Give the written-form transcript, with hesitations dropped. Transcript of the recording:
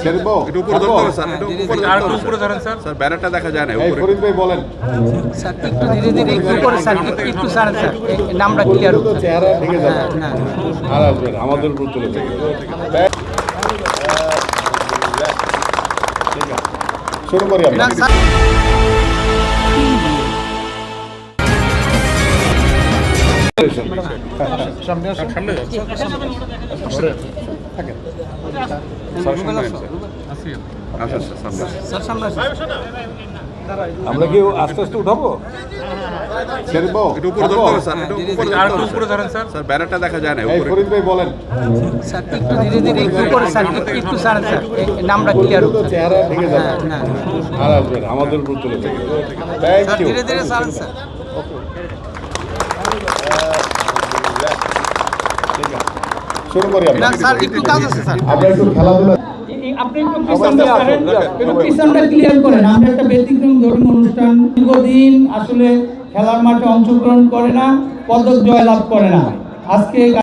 ছেড়বো একটু উপরে ধরতে হবে স্যার, একটু উপরে আর ধরতে হবে উপরে ধরেন স্যার। স্যার ব্যানারটা দেখা যায় না এই উপরে। ফরিদ ভাই বলেন স্যার একটু ধীরে ধীরে একটু করে স্যার একটু স্যার স্যার এই নামটা ক্লিয়ার তো চেহারা ঢেকে যাবে হ্যাঁ আর আসবেন আমাদের উপর চলে যাবে ঠিক আছে শুরু করি আমরা আচ্ছা আচ্ছা সামনে আসেন। স্যার সামনে আমরা কি আস্তে আস্তে উঠাবো ছেড়বো একটু উপরে ধরতে হবে স্যার, একটু উপরে আর ধরতে হবে উপরে ধরেন স্যার। স্যার ব্যানারটা দেখা যায় না এই উপরে। ফরিদ ভাই বলেন স্যার একটু ধীরে ধীরে একটু করে স্যার একটু স্যার স্যার এই নামটা ক্লিয়ার তো চেহারা ঢেকে যাবে হ্যাঁ আর আসবেন আমাদের উপর চলে যাবে থ্যাংক ইউ ধীরে ধীরে স্যার স্যার ঠিক আছে শুরু করি আমরা স্যার একটু কাজ আছে স্যার আমরা একটু খেলাধুলা আপনি একটু পিছনটা করেন, একটু পিছনটা ক্লিয়ার করেন। আমরা একটা ব্যতিক্রম ধর্মী অনুষ্ঠান, দীর্ঘদিন আসলে খেলার মাঠে অংশগ্রহণ করে না, পদক জয়লাভ করে না। আজকে